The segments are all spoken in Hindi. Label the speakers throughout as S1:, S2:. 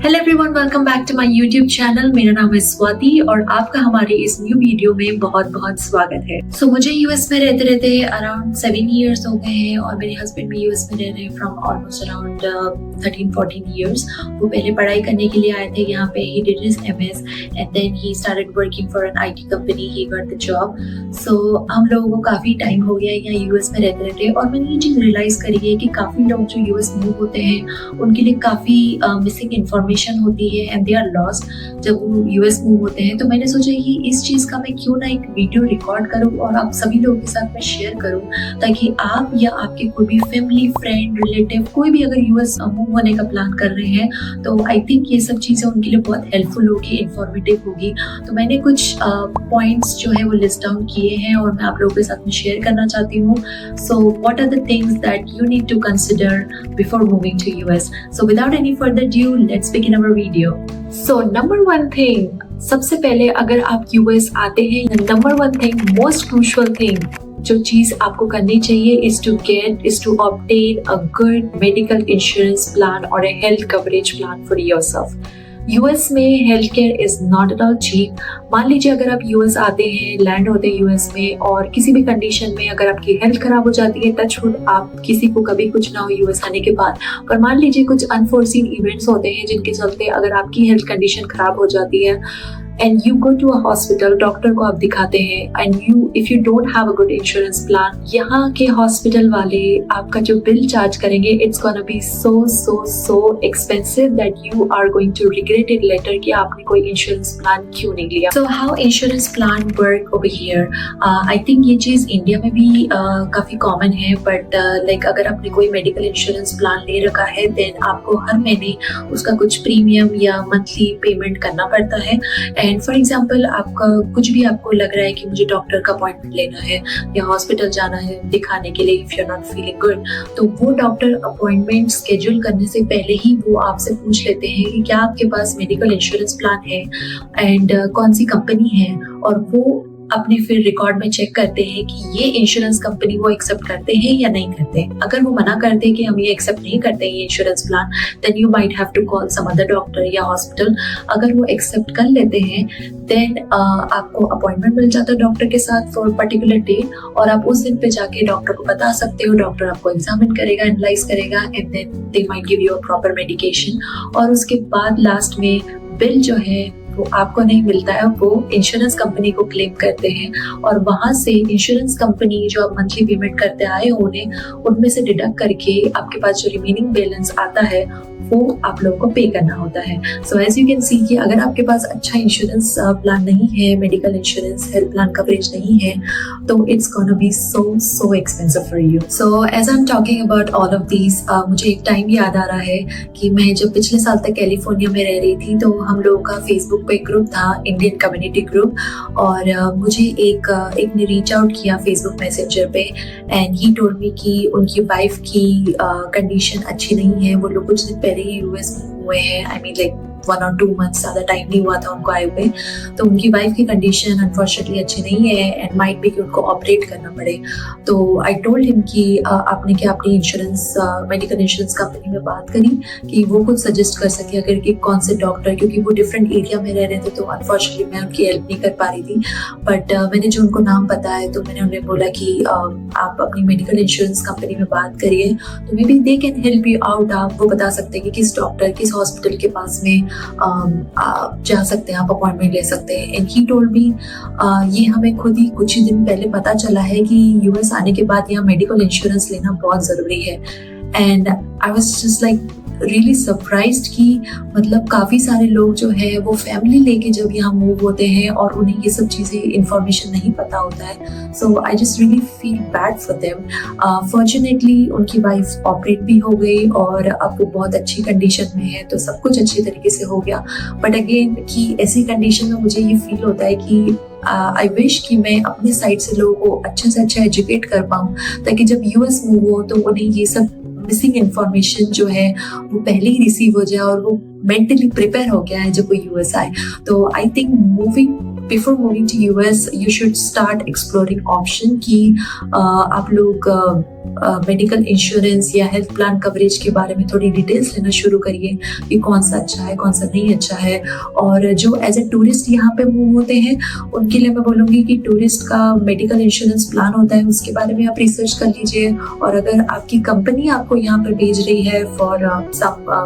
S1: Hello everyone, welcome back to my YouTube channel. मेरा नाम है स्वाति और आपका हमारे इस न्यू वीडियो में बहुत बहुत स्वागत है। मुझे यूएस में रहते रहते अराउंड 7 इयर्स हो गए हैं और मेरे हस्बैंड भी यूएस में रह रहे हैं फ्रॉम ऑलमोस्ट अराउंड 13-14 इयर्स। वो पहले पढ़ाई करने के लिए आए थे यहाँ पे। He did his MS and then he started working for an IT company. He got the job. So हम लोगों को काफी टाइम हो गया है यहाँ यूएस में रहते रहते और मैंने ये चीज रियलाइज करी है कि काफी लोग जो यूएस मूव होते हैं उनके लिए काफी मिसिंग इन्फॉर्मेशन होती है एंड दे आर लॉस्ट जब वो यूएस मूव होते हैं। तो मैंने सोचा कि इस चीज का मैं क्यों ना एक वीडियो रिकॉर्ड करूं और आप सभी लोगों के साथ मैं शेयर करूं, ताकि आप या आपके कोई भी फैमिली फ्रेंड रिलेटिव कोई भी अगर यूएस मूव होने का प्लान कर रहे हैं तो आई थिंक ये सब चीजें उनके लिए बहुत हेल्पफुल होगी, इंफॉर्मेटिव होगी। तो मैंने कुछ पॉइंट्स जो है वो लिस्ट डाउन किए हैं और मैं आप लोगों के साथ में शेयर करना चाहती हूँ। So what are the things that you need to consider before moving to US. So without any further due, let's begin our video. So number one thing, सबसे पहले अगर आप यूएस आते हैं, number one thing, most crucial thing जो चीज आपको करनी चाहिए is to obtain a good medical insurance plan or a health coverage plan for yourself. US में health care is not at all cheap. मान लीजिए अगर आप यूएस आते हैं, लैंड होते हैं यूएस में और किसी भी कंडीशन में अगर आपकी हेल्थ खराब हो जाती है, टच वुड आप किसी को कभी कुछ ना हो यूएस आने के बाद, पर मान लीजिए कुछ अनफोर्सीन इवेंट्स होते हैं जिनके चलते अगर आपकी हेल्थ कंडीशन खराब हो जाती है and you go to a hospital, doctor को आप दिखाते हैं and if you don't have a good insurance plan, यहाँ के हॉस्पिटल वाले आपका जो बिल चार्ज करेंगे it's gonna be so expensive that you are going to regret it later कि आपने कोई इंश्योरेंस प्लान क्यों नहीं लिया। So how insurance plan work over here, I think ये चीज इंडिया में भी काफी कॉमन है, बट लाइक अगर आपने कोई मेडिकल इंश्योरेंस प्लान ले रखा है देन आपको हर महीने उसका कुछ प्रीमियम या मंथली पेमेंट करना पड़ता है। एंड फॉर एग्जाम्पल आपका कुछ भी आपको लग रहा है कि मुझे डॉक्टर का अपॉइंटमेंट लेना है या हॉस्पिटल जाना है दिखाने के लिए, if you are not feeling good, तो वो डॉक्टर अपॉइंटमेंट स्केड्यूल करने से पहले ही वो आपसे पूछ लेते हैं कि क्या आपके पास मेडिकल इंश्योरेंस प्लान है एंड कौन सी कंपनी है, और वो अपने फिर रिकॉर्ड में चेक करते हैं कि ये इंश्योरेंस कंपनी वो एक्सेप्ट करते हैं या नहीं करते हैं। अगर वो मना करते हैं कि हम ये एक्सेप्ट नहीं करते हैं ये insurance plan, then you might have to call some other doctor या हॉस्पिटल। अगर वो एक्सेप्ट कर लेते हैं देन आपको अपॉइंटमेंट मिल जाता है डॉक्टर के साथ फॉर पर्टिकुलर डे और आप उस दिन पे जाके डॉक्टर को बता सकते हो। डॉक्टर आपको एग्जामिन करेगा, एनालाइज करेगा and then they might give you a proper medication, और उसके बाद लास्ट में बिल जो है वो आपको नहीं मिलता है, वो इंश्योरेंस कंपनी को क्लेम करते हैं और वहां से इंश्योरेंस कंपनी जो आप मंथली पेमेंट करते आए हो उन्हें उनमें से डिडक्ट करके आपके पास जो रिमेनिंग बैलेंस आता है वो आप लोगों को पे करना होता है। So as you can see कि अगर आपके पास अच्छा इंश्योरेंस प्लान नहीं है, medical insurance health plan coverage नहीं है, तो it's gonna be so expensive for you. So as I am talking about all of these, मुझे एक टाइम याद आ रहा है कि मैं जब पिछले साल तक कैलिफोर्निया में रह रही थी तो हम लोगों का फेसबुक पे ग्रुप था, इंडियन कम्युनिटी ग्रुप, और मुझे एक ने रीच आउट किया फेसबुक मैसेंजर पे एंड ही टोल्ड मी कि उनकी वाइफ की कंडीशन अच्छी नहीं है। वो लोग कुछ दिन पहले ही यूएस हुए हैं, I mean like 1 or 2 months, ज़्यादा टाइम नहीं हुआ था उनको आए हुए, तो उनकी वाइफ की कंडीशन अनफॉर्चुनेटली अच्छी नहीं है एंड माइट बी कि उनको ऑपरेट करना पड़े। तो आई टोल्ड हिम कि आपने क्या अपनी इंश्योरेंस मेडिकल इंश्योरेंस कंपनी में बात करी कि वो कुछ सजेस्ट कर सके अगर कि कौन से डॉक्टर, क्योंकि वो डिफरेंट एरिया में रह रहे थे तो अनफॉर्चुनेटली मैं उनकी हेल्प नहीं कर पा रही थी। बट मैंने जो उनको नाम बताया तो मैंने उन्हें बोला कि आप अपनी मेडिकल इंश्योरेंस कंपनी में बात करिए तो may be they can help you out. आप वो बता सकते हैं कि किस डॉक्टर किस हॉस्पिटल के पास में आप जा सकते हैं, आप अपॉइंटमेंट ले सकते हैं। एंड ही टोल्ड मी ये हमें खुद ही कुछ ही दिन पहले पता चला है कि यूएस आने के बाद यहाँ मेडिकल इंश्योरेंस लेना बहुत जरूरी है। And I was just like really surprised कि मतलब काफी सारे लोग जो है वो फैमिली लेके जब यहाँ मूव होते हैं और उन्हें ये सब चीजें इंफॉर्मेशन नहीं पता होता है। So I just really feel bad for them. Fortunately उनकी वाइफ ऑपरेट भी हो गई और अब वो बहुत अच्छी कंडीशन में है, तो सब कुछ अच्छी तरीके से हो गया। बट अगेन कि ऐसी कंडीशन में मुझे ये फील होता है कि आई विश कि मैं अपने साइड से लोगों को अच्छे से अच्छा एजुकेट कर पाऊँ, ताकि जब यूएस मूव हो तो उन्हें ये सब मिसिंग इन्फॉर्मेशन जो है वो पहले ही रिसीव हो जाए और वो मेंटली प्रिपेयर हो गया है जब वो यूएस आए। तो I think moving before moving to US you should start exploring option कि आप लोग मेडिकल इंश्योरेंस या हेल्थ प्लान कवरेज के बारे में थोड़ी डिटेल्स लेना शुरू करिए कि कौन सा अच्छा है, कौन सा नहीं अच्छा है। और जो एज ए टूरिस्ट यहाँ पे मूव होते हैं उनके लिए मैं बोलूँगी कि टूरिस्ट का मेडिकल इंश्योरेंस प्लान होता है, उसके बारे में आप रिसर्च कर लीजिए। और अगर आपकी कंपनी आपको यहाँ पर भेज रही है फॉर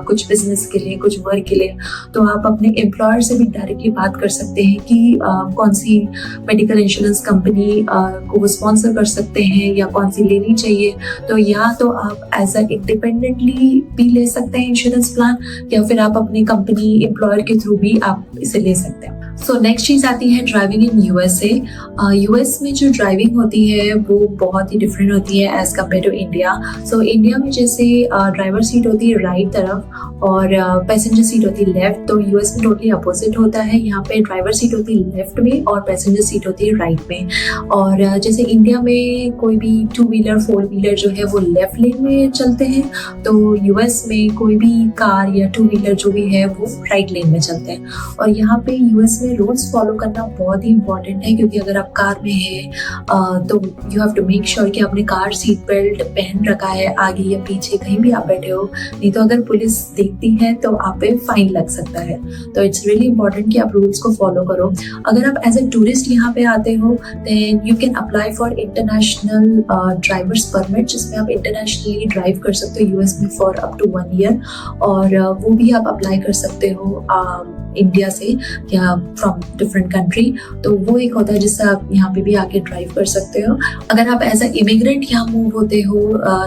S1: कुछ बिजनेस के लिए, कुछ वर्क के लिए, तो आप अपने एम्प्लॉयर से भी डायरेक्टली बात कर सकते हैं कि कौन सी मेडिकल इंश्योरेंस कंपनी को स्पॉन्सर कर सकते हैं या कौन सी लेनी चाहिए। तो या तो आप एज अ इंडिपेंडेंटली भी ले सकते हैं इंश्योरेंस प्लान, या फिर आप अपनी कंपनी एम्प्लॉयर के थ्रू भी आप इसे ले सकते हैं। सो नेक्स्ट चीज आती है ड्राइविंग इन यूएसए। यूएस में जो ड्राइविंग होती है वो बहुत ही डिफरेंट होती है as compare to India. So India में जैसे ड्राइवर सीट होती है राइट तरफ और पैसेंजर सीट होती है लेफ्ट, तो यूएस में टोटली अपोजिट होता है। यहाँ पे ड्राइवर सीट होती है लेफ्ट में और पैसेंजर सीट होती है राइट में। और जैसे इंडिया में कोई भी 2 व्हीलर 4 व्हीलर जो है वो लेफ्ट लेन में चलते हैं, तो यूएस में कोई भी कार या 2 व्हीलर जो भी है वो राइट लेन में चलते हैं। और यहाँ पे यूएस में रूल्स फॉलो करना बहुत ही इंपॉर्टेंट है, क्योंकि अगर आप कार में है तो you have to make sure कि आपने कार सीट बेल्ट पहन रखा है आगे या पीछे, कहीं भी आप बैठे हो, नहीं तो अगर पुलिस देखती है तो आप पे फाइन लग सकता है। तो इट्स रियली इंपॉर्टेंट कि आप रूल्स को फॉलो करो। अगर आप एज ए टूरिस्ट यहाँ पे आते हो then you can apply for international drivers permit, जिसमें आप इंटरनेशनली ड्राइव कर सकते हो यूएस में फॉर अप टू 1 ईयर। और वो भी आप अप्लाई कर सकते हो इंडिया से या फ्रॉम डिफरेंट कंट्री। तो वो एक होता है जिससे आप यहाँ पे भी आके ड्राइव कर सकते हो। अगर आप एज अ इमिग्रेंट यहाँ मूव होते हो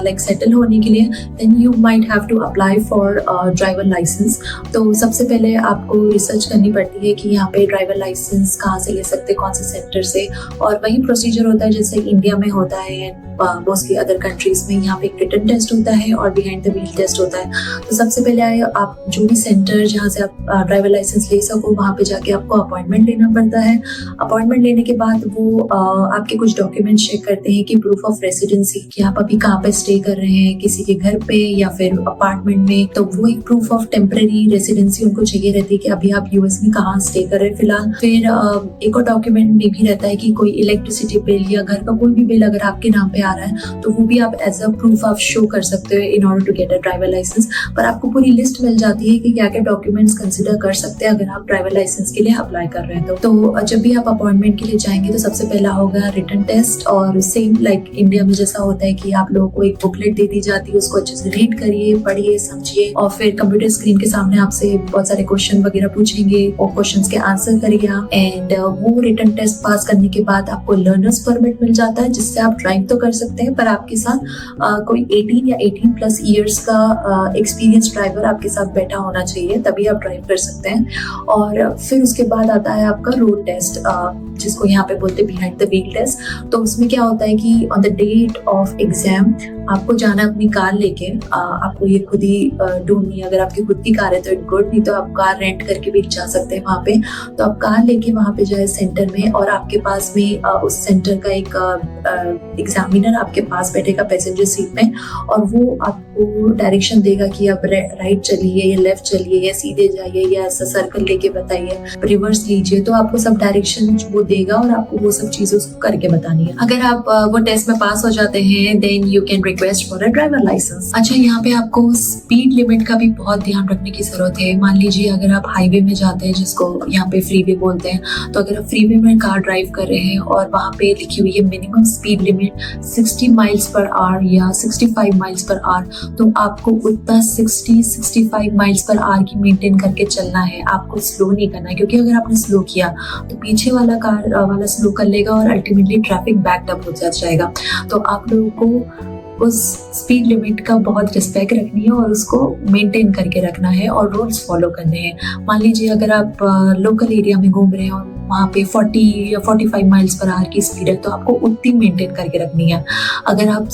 S1: लाइक सेटल होने के लिए, then you might have to apply for driver license. तो सबसे पहले आपको रिसर्च करनी पड़ती है कि यहाँ पे ड्राइवर लाइसेंस कहाँ से ले सकते हैं, कौन से सेंटर से। और वही प्रोसीजर होता है जैसे इंडिया में होता है मोस्टली अदर कंट्रीज में। यहाँ पे एक रिटन टेस्ट होता है और बिहाइंड द व्हील टेस्ट होता है। तो सबसे पहले आप जो भी सेंटर जहाँ से आप ड्राइवर लाइसेंस ले सको वहाँ पे जाके आपको अपॉइंटमेंट लेना पड़ता है। अपॉइंटमेंट लेने के बाद वो आपके कुछ डॉक्यूमेंट्स चेक करते हैं कि प्रूफ ऑफ रेसिडेंसी, कि आप अभी कहाँ पे स्टे कर रहे हैं, किसी के घर पे या फिर अपार्टमेंट में। तो वो एक प्रूफ ऑफ टेम्पररी रेसिडेंसी उनको चाहिए रहती है कि अभी आप यूएस में कहाँ स्टे कर रहे हैं फिलहाल। फिर एक और डॉक्यूमेंट में भी रहता है कि कोई इलेक्ट्रिसिटी बिल या घर का कोई भी बिल अगर आपके नाम पे आ रहा है तो वो भी आप एज अ प्रूफ आप शो कर सकते हो in order to get a driver license. पर आपको पूरी लिस्ट मिल जाती है कि क्या क्या डॉक्यूमेंट्स कंसिडर कर सकते हैं अगर आप ड्राइवर लाइसेंस के लिए अप्लाई कर रहे हैं। तो जब भी आप अपॉइंटमेंट के लिए जाएंगे तो सबसे पहला होगा रिटन टेस्ट। और सेम लाइक इंडिया में जैसा होता है कि आप लोगों को एक बुकलेट दे दी जाती है, उसको अच्छे से रीड करिए, पढ़िए, समझिए और फिर कंप्यूटर स्क्रीन के सामने आपसे बहुत सारे क्वेश्चन वगैरह पूछेंगे और क्वेश्चंस के आंसर करिए आप। एंड वो रिटन टेस्ट पास करने के बाद आपको लर्नर्स परमिट मिल जाता है, जिससे आप ड्राइव तो कर सकते हैं पर आपके साथ कोई 18 या 18+ ईयर्स का एक्सपीरियंस ड्राइवर आपके साथ बैठा होना चाहिए, तभी आप ड्राइव कर सकते हैं। और फिर उसके बाद आता है आपका रोड टेस्ट, जिसको यहाँ पे बोलते हैं बिहाइंड द व्हील टेस्ट। तो उसमें क्या होता है कि on the date of exam आपको जाना अपनी कार लेके, आपको ये खुद ही ढूंढनी है। अगर आपकी खुद की कार है तो इट गुड, नहीं तो आप कार रेंट करके भी जा सकते हैं वहाँ पे। तो आप कार लेके वहाँ पे जाए सेंटर में, और आपके पास में उस सेंटर का एक एग्जामिनर आपके पास बैठेगा पैसेंजर सीट में, और वो आपको डायरेक्शन देगा कि आप राइट चलिए या लेफ्ट चलिए या सीधे जाइए या ऐसा सर्कल लेके बताइए, रिवर्स लीजिए। तो आपको सब डायरेक्शन वो देगा और आपको वो सब चीजें उसको करके बतानी है। अगर आप वो टेस्ट में पास हो जाते हैं then you can request for a driver license. अच्छा, यहाँ पे आपको स्पीड लिमिट का भी बहुत ध्यान रखने की जरूरत है। मान लीजिए अगर आप हाईवे में जाते हैं, जिसको यहाँ पे फ्रीवे बोलते हैं, तो अगर आप फ्रीवे में कार ड्राइव कर रहे हैं और वहाँ पे लिखी हुई है minimum speed limit 60 miles per our या 65 माइल्स पर आवर, तो आपको उतना 60-65 माइल्स पर आवर की मेंटेन करके चलना है। आपको स्लो नहीं करना है, क्योंकि अगर आपने स्लो किया तो पीछे वाला कार वाला स्लो कर लेगा और अल्टीमेटली ट्रैफिक बैकअप हो जाएगा। तो आप लोगों को उस स्पीड लिमिट का बहुत रिस्पेक्ट रखनी है और उसको मेंटेन करके रखना है और रूल्स फॉलो करने हैं। मान लीजिए अगर आप लोकल एरिया में घूम रहे हैं और वहाँ पे 40 या 45 माइल्स पर आवर की स्पीड है, तो आपको उतनी मेंटेन करके रखनी है। अगर आप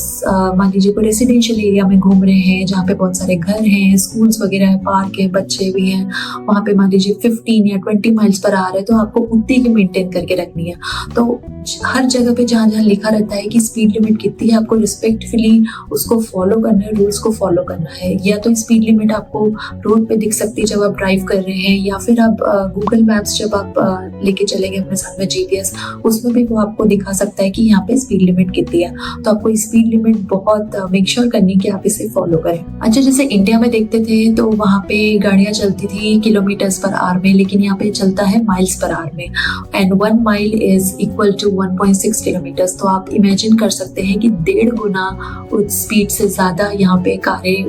S1: मान लीजिए कोई रेसिडेंशियल एरिया में घूम रहे हैं जहाँ पे बहुत सारे घर हैं, स्कूल्स वगैरह है, पार्क है, बच्चे भी हैं, वहाँ पे मान लीजिए 15 या 20 माइल्स पर आवर है, तो आपको उतनी की मेंटेन करके रखनी है। तो हर जगह पे जहाँ जहाँ लिखा रहता है कि स्पीड लिमिट कितनी है, आपको रिस्पेक्टफुली उसको फॉलो करना है, रूल्स को फॉलो करना है। या तो स्पीड लिमिट आपको रोड पे दिख सकती है जब आप ड्राइव कर रहे हैं, या फिर आप गूगल मैप्स जब आप लेके चलेंगे अपने साथ में जीपीएस, उसमें भी वो आपको दिखा सकता है कि यहाँ पे स्पीड लिमिट कितनी है। तो आपको स्पीड लिमिट बहुत मेक श्योर करनी कि आप इसे फॉलो करें। अच्छा, जैसे इंडिया में देखते थे तो वहाँ पे गाड़ियाँ चलती थी किलोमीटर्स पर आवर में, लेकिन यहाँ पे चलता है माइल्स पर आवर में, and 1 mile is equal to 1.6 kilometres. तो आप इमेजिन कर सकते हैं कि 1.5 गुना उस स्पीड से ज्यादा यहाँ पे कारें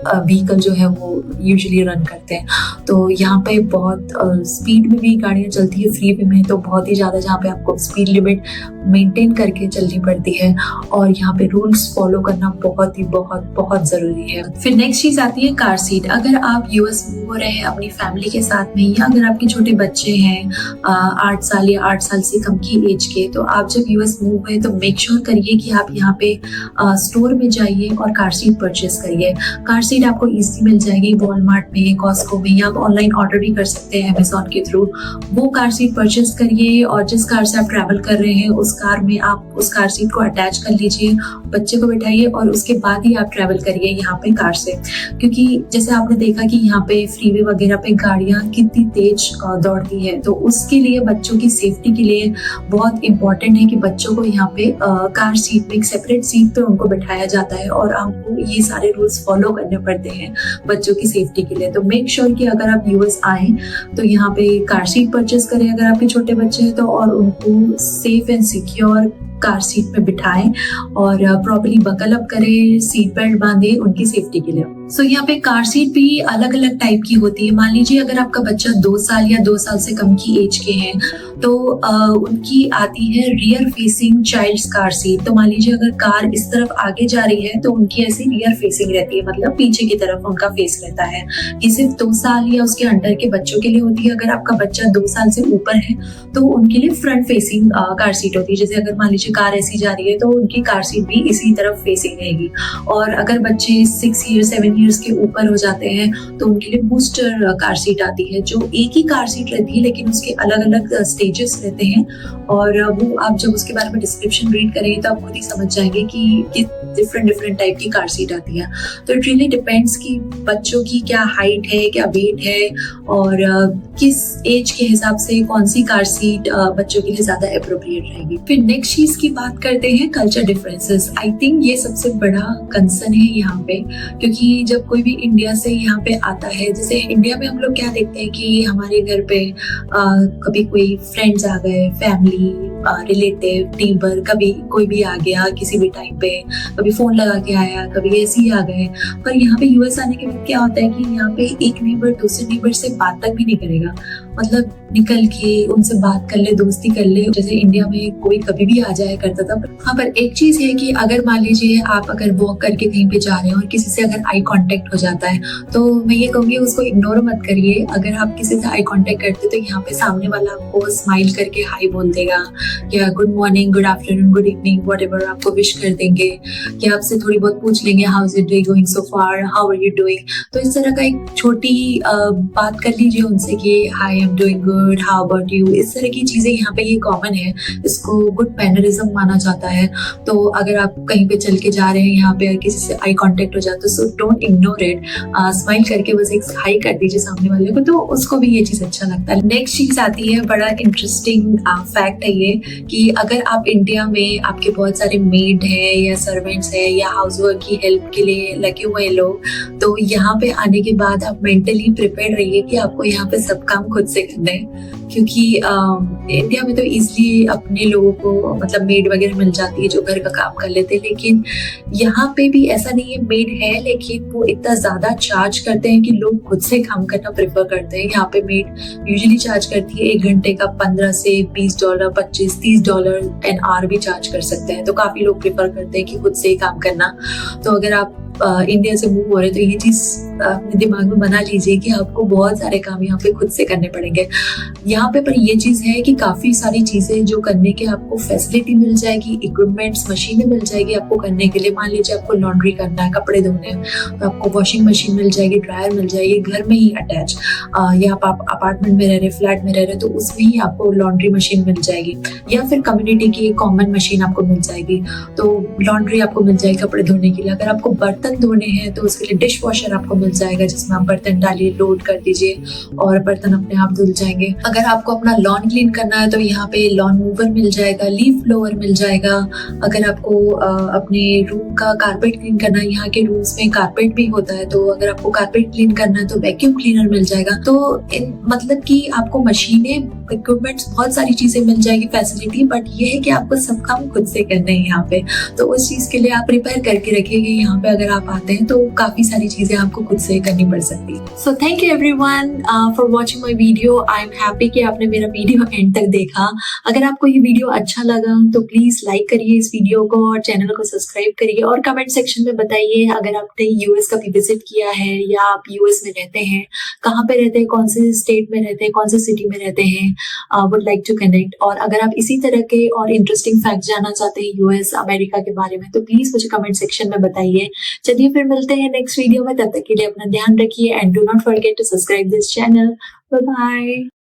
S1: व्हीकल जो है वो यूजुअली रन करते हैं। तो यहाँ पे बहुत स्पीड में भी गाड़ियाँ चलती है फ्रीवे में, तो बहुत ही ज़्यादा जहाँ पे आपको स्पीड लिमिट मेंटेन करके चलनी पड़ती है, और यहाँ पे रूल्स फॉलो करना बहुत ही बहुत ज़रूरी है। फिर नेक्स्ट चीज़ आती है कार सीट। अगर आप यूएस मूव हो रहे हैं अपनी फैमिली के साथ में, या अगर आपके छोटे बच्चे हैं 8 साल या 8 साल से कम की एज के, तो आप जब यूएस मूव हुए तो मेक श्योर करिए कि आप यहाँ पे स्टोर में जाइए और कार सीट परचेस करिए। कार सीट आपको इजीली मिल जाएगी वॉलमार्ट में, कॉस्को में, या आप ऑनलाइन ऑर्डर भी कर सकते हैं अमेजोन के थ्रू। वो कार सीट परचेस करिए, और जिस कार से आप ट्रैवल कर रहे हैं उस कार में आप उस कार सीट को अटैच कर लीजिए, बच्चे को बिठाइए, और उसके बाद ही आप ट्रैवल करिए यहाँ पे कार से। क्योंकि जैसे आपने देखा कि यहाँ पे फ्रीवे वगैरह पे गाड़ियाँ कितनी तेज दौड़ती है, तो उसके लिए बच्चों की सेफ्टी के लिए बहुत इंपॉर्टेंट है कि बच्चों को यहाँ पे कार सीट में एक सेपरेट सीट पे उनको बिठाया जाता है, और आपको ये सारे रूल्स फॉलो करने पड़ते हैं बच्चों की सेफ्टी के लिए। तो मेक श्योर कि अगर आप यूएस आए तो यहाँ पे कार सीट परचेस करें अगर आपके छोटे बच्चे हैं तो, और उनको safe and secure car seat में बिठाएं, और प्रॉपर्ली बकल अप करें, सीट बेल्ट बांधे उनकी सेफ्टी के लिए। सो यहाँ पे कार सीट भी अलग अलग टाइप की होती है। मान लीजिए अगर आपका बच्चा 2 साल या 2 साल से कम की एज के हैं, तो उनकी आती है rear facing childs car seat. तो मान लीजिए अगर कार इस तरफ आगे जा रही है तो उनकी ऐसी रियर फेसिंग रहती है, मतलब पीछे की तरफ उनका फेस रहता है। ये सिर्फ 2 साल या उसके अंडर के बच्चों के लिए होती है। अगर आपका बच्चा 2 साल से ऊपर है तो उनके लिए फ्रंट फेसिंग कार सीट होती है। जैसे अगर मान लीजिए कार ऐसी जा रही है तो उनकी कार सीट भी इसी तरफ फेसिंग रहेगी। और अगर बच्चे 6 ईयर 7 ईयर्स के ऊपर हो जाते हैं तो उनके लिए बूस्टर कार सीट आती है, जो एक ही कार सीट रहती है लेकिन उसके अलग अलग स्टेजेस रहते हैं, और वो आप जब उसके बारे में डिस्क्रिप्शन रीड करेंगे तो आप खुद ही समझ जाएंगे कि डिफरेंट टाइप की कार सीट आती है। तो इट रियली डिपेंड्स कि बच्चों की क्या हाइट है, क्या वेट है, और किस एज के हिसाब से कौन सी कार सीट बच्चों के लिए ज्यादा अप्रोप्रिएट रहेगी। फिर नेक्स्ट चीज की बात करते हैं कल्चर डिफरेंसेस। आई थिंक ये सबसे बड़ा कंसर्न है यहाँ पे, क्योंकि जब कोई भी इंडिया से यहाँ पे आता है, जैसे इंडिया में हम लोग क्या देखते हैं कि हमारे घर पे कभी कोई फ्रेंड्स आ गए, फैमिली, रिलेटिव, नेबर, कभी कोई भी आ गया किसी भी टाइम पे, कभी फोन लगा के आया, कभी ऐसे ही आ गए। पर यहाँ पे यूएस आने के बाद क्या होता है कि यहाँ पे एक नेबर दूसरे नेबर से बात तक भी नहीं करेगा, मतलब निकल के उनसे बात कर ले, दोस्ती कर ले, जैसे इंडिया में कोई कभी भी आ जाया करता था। हाँ, पर एक चीज है कि अगर मान लीजिए आप अगर वॉक करके कहीं पे जा रहे हैं और किसी से अगर आई कांटेक्ट हो जाता है तो मैं ये कहूँगी उसको इग्नोर मत करिए। अगर आप किसी से आई कांटेक्ट करते तो यहाँ पे सामने वाला आपको स्माइल करके हाई बोल देगा, या good morning, good afternoon, good evening, whatever आपको विश कर देंगे, या आपसे थोड़ी बहुत पूछ लेंगे how is it day going so far, how are you doing. तो इस तरह का एक छोटी बात कर लीजिए उनसे कि high I am doing good, how about you. इस तरह की चीजें यहाँ पे ये कॉमन है, इसको गुड मैनरिज्म माना जाता है। तो अगर आप कहीं पे चल के जा रहे हैं यहाँ पे किसी से आई कांटेक्ट हो जाए तो so don't ignore it, smile करके बस एक हाई कर दीजिए सामने वाले को, तो उसको भी ये चीज अच्छा लगता है। नेक्स्ट चीज आती है, बड़ा इंटरेस्टिंग फैक्ट है ये, कि अगर आप इंडिया में आपके बहुत सारे मेड है या सर्वेंट्स है या हाउसवर्क की हेल्प के लिए लगे हुए लोग, तो यहाँ पे आने के बाद आप मेंटली प्रिपेयर रहिए कि आपको यहाँ पे सब काम खुद से करना है। क्योंकि इंडिया में तो इजीली अपने लोगों को मतलब मेड वगैरह मिल जाती है जो घर का काम कर लेते हैं, लेकिन यहाँ पे भी ऐसा नहीं है, मेड है लेकिन वो इतना ज्यादा चार्ज करते हैं कि लोग खुद से काम करना प्रेफर करते हैं। यहाँ पे मेड यूजुअली चार्ज करती है 1 घंटे का $15 से $20, $25-30 एन आवर भी चार्ज कर सकते हैं। तो काफी लोग प्रेफर करते हैं कि खुद से ही काम करना। तो अगर आप इंडिया से मूव हो रहे हैं, तो ये चीज़ अपने दिमाग में बना लीजिए कि आपको बहुत सारे काम यहाँ पे खुद से करने पड़ेंगे यहाँ पे। पर ये चीज़ है कि काफ़ी सारी चीज़ें जो करने के आपको फैसिलिटी मिल जाएगी, इक्विपमेंट्स, मशीनें मिल जाएगी आपको करने के लिए। मान लीजिए आपको लॉन्ड्री करना है, कपड़े धोने हैं, तो आपको वॉशिंग मशीन मिल जाएगी, ड्रायर मिल जाएगी घर में ही अटैच। या आप अपार्टमेंट में रह रहे, फ्लैट में रह रहे, तो उसमें ही आपको लॉन्ड्री मशीन मिल जाएगी, या फिर कम्युनिटी की एक कॉमन मशीन आपको मिल जाएगी। तो लॉन्ड्री आपको मिल जाएगी कपड़े धोने के लिए। अगर आपको बर्तन धोने हैं तो उसके लिए डिश वॉशर आपको मिल जाएगा, जिसमें आप बर्तन डालिए, लोड कर दीजिए और बर्तन अपने आप धुल जाएंगे। अगर आपको अपना लॉन क्लीन करना है तो यहाँ पे लॉन मूवर मिल जाएगा, लीफ ब्लोअर मिल जाएगा। अगर आपको अपने रूम का कारपेट क्लीन करना है, यहाँ के रूम्स में कारपेट भी होता है, तो अगर आपको कारपेट क्लीन करना है तो वैक्यूम क्लीनर मिल जाएगा। तो मतलब कि आपको मशीनें, इक्विपमेंट्स, बहुत सारी चीजें मिल जाएगी, फैसिलिटी। बट ये है कि आपको सब काम खुद से करना है यहाँ पे। तो उस चीज के लिए आप प्रिपेयर करके रखिएगा। यहाँ पे अगर आप आते हैं तो काफी सारी चीजें आपको खुद से करनी पड़ सकती है। So thank you everyone for watching my video. I am happy कि आपने मेरा वीडियो एंड तक देखा। अगर आपको ये वीडियो अच्छा लगा तो प्लीज लाइक करिए इस वीडियो को और चैनल को सब्सक्राइब करिए, और कमेंट सेक्शन में बताइए अगर आपने यूएस कभी विजिट किया है या आप यूएस में रहते हैं, कहाँ पे रहते हैं, कौन से स्टेट में रहते हैं, कौन से सिटी में रहते हैं। Would like to connect. और अगर आप इसी तरह के और इंटरेस्टिंग फैक्ट जानना चाहते हैं यूएस, अमेरिका के बारे में, तो प्लीज मुझे कमेंट सेक्शन में बताइए। चलिए फिर मिलते हैं नेक्स्ट वीडियो में, तब तक के लिए अपना ध्यान रखिए and do not forget to subscribe this channel. Bye bye.